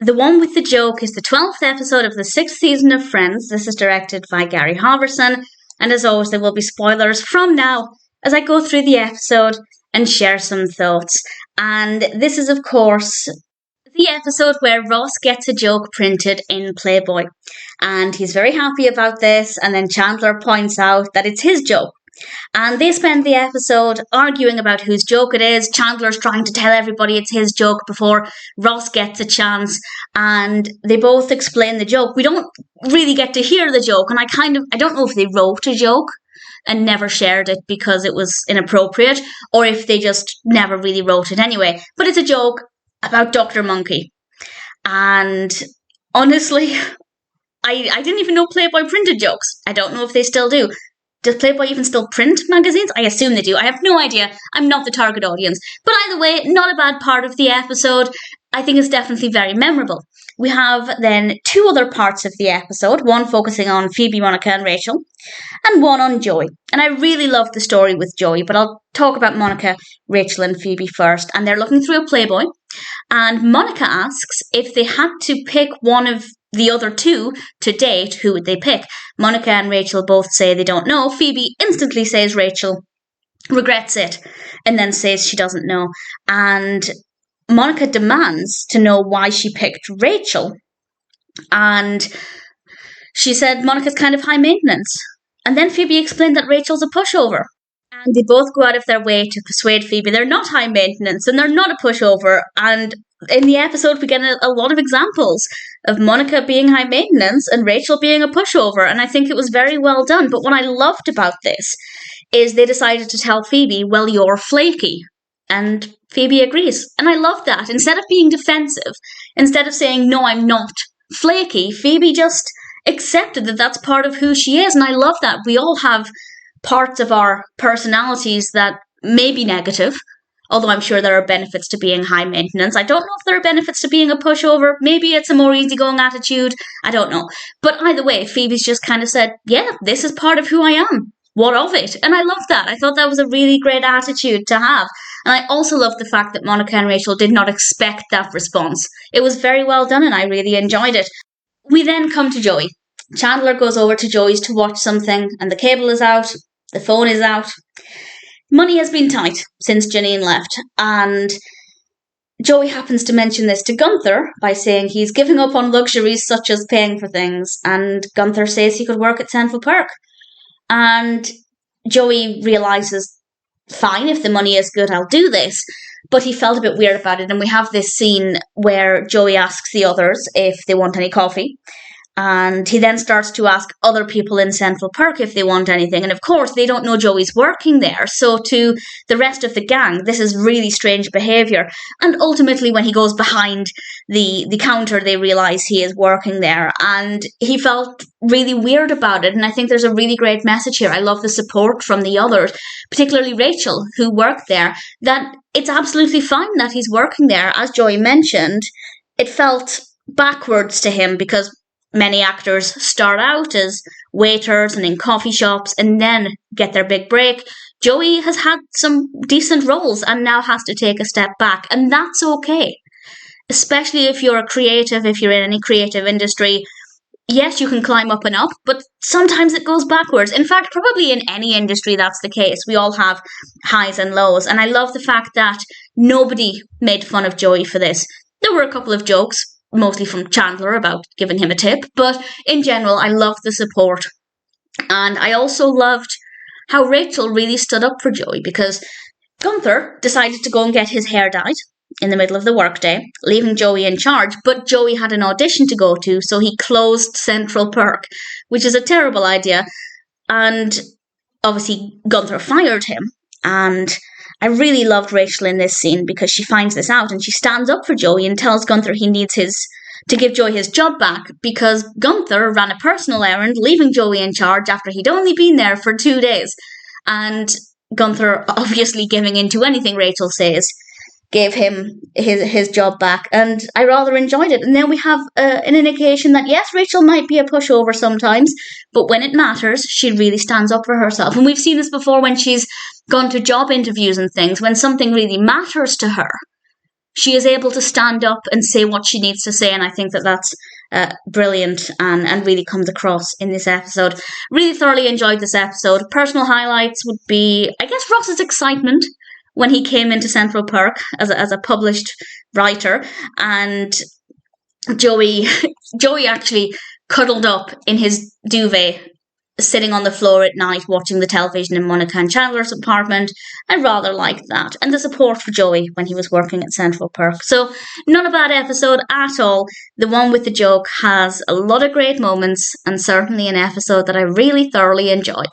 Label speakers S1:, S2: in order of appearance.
S1: the one with the joke is the 12th episode of the 6th season of Friends. This is directed by Gary Halvorson, and as always, there will be spoilers from now as I go through the episode and share some thoughts. And this is, of course, the episode where Ross gets a joke printed in Playboy. And he's very happy about this, and then Chandler points out that it's his joke. And they spend the episode arguing about whose joke it is. Chandler's trying to tell everybody it's his joke before Ross gets a chance, and they both explain the joke. We don't really get to hear the joke, and I don't know if they wrote a joke and never shared it because it was inappropriate, or if they just never really wrote it anyway. But it's a joke about Dr. Monkey. And honestly, I didn't even know Playboy printed jokes. I don't know if they still do. Does Playboy even still print magazines? I assume they do. I have no idea. I'm not the target audience. But either way, not a bad part of the episode. I think it's definitely very memorable. We have then two other parts of the episode, one focusing on Phoebe, Monica and Rachel, and one on Joey. And I really love the story with Joey, but I'll talk about Monica, Rachel and Phoebe first. And they're looking through a Playboy, and Monica asks if they had to pick one of the other two to date, who would they pick? Monica and Rachel both say they don't know. Phoebe instantly says Rachel, regrets it, and then says she doesn't know. And Monica demands to know why she picked Rachel. And she said Monica's kind of high maintenance. And then Phoebe explained that Rachel's a pushover. And they both go out of their way to persuade Phoebe they're not high maintenance and they're not a pushover. And in the episode, we get a lot of examples of Monica being high maintenance and Rachel being a pushover. And I think it was very well done. But what I loved about this is they decided to tell Phoebe, well, you're flaky. And Phoebe agrees. And I love that. Instead of being defensive, instead of saying, no, I'm not flaky, Phoebe just accepted that that's part of who she is. And I love that. We all have parts of our personalities that may be negative, although I'm sure there are benefits to being high maintenance. I don't know if there are benefits to being a pushover. Maybe it's a more easygoing attitude. I don't know. But either way, Phoebe's just kind of said, yeah, this is part of who I am. What of it? And I love that. I thought that was a really great attitude to have. And I also love the fact that Monica and Rachel did not expect that response. It was very well done and I really enjoyed it. We then come to Joey. Chandler goes over to Joey's to watch something and the cable is out. The phone is out. Money has been tight since Janine left, and Joey happens to mention this to Gunther by saying he's giving up on luxuries such as paying for things, and Gunther says he could work at Central Perk. And Joey realises, fine, if the money is good, I'll do this. But he felt a bit weird about it, and we have this scene where Joey asks the others if they want any coffee. And he then starts to ask other people in Central Perk if they want anything. And of course, they don't know Joey's working there. So to the rest of the gang, this is really strange behaviour. And ultimately, when he goes behind the counter, they realise he is working there. And he felt really weird about it. And I think there's a really great message here. I love the support from the others, particularly Rachel, who worked there, that it's absolutely fine that he's working there. As Joey mentioned, it felt backwards to him because many actors start out as waiters and in coffee shops and then get their big break. Joey has had some decent roles and now has to take a step back, and that's okay. Especially if you're a creative, if you're in any creative industry. Yes, you can climb up and up, but sometimes it goes backwards. In fact, probably in any industry that's the case. We all have highs and lows, and I love the fact that nobody made fun of Joey for this. There were a couple of jokes, mostly from Chandler about giving him a tip. But in general, I loved the support. And I also loved how Rachel really stood up for Joey, because Gunther decided to go and get his hair dyed in the middle of the workday, leaving Joey in charge. But Joey had an audition to go to, so he closed Central Perk, which is a terrible idea. And obviously Gunther fired him. And I really loved Rachel in this scene because she finds this out and she stands up for Joey and tells Gunther he needs to give Joey his job back because Gunther ran a personal errand, leaving Joey in charge after he'd only been there for 2 days. And Gunther, obviously giving in to anything Rachel says, gave him his job back, and I rather enjoyed it. And then we have an indication that yes, Rachel might be a pushover sometimes, but when it matters, she really stands up for herself. And we've seen this before when she's gone to job interviews and things. When something really matters to her, she is able to stand up and say what she needs to say, and I think that that's brilliant and really comes across in this episode. Really thoroughly enjoyed this episode. Personal highlights would be, I guess, Ross's excitement when he came into Central Perk as a published writer, and Joey actually cuddled up in his duvet, sitting on the floor at night watching the television in Monica and Chandler's apartment. I rather liked that. And the support for Joey when he was working at Central Perk. So not a bad episode at all. The one with the joke has a lot of great moments, and certainly an episode that I really thoroughly enjoyed.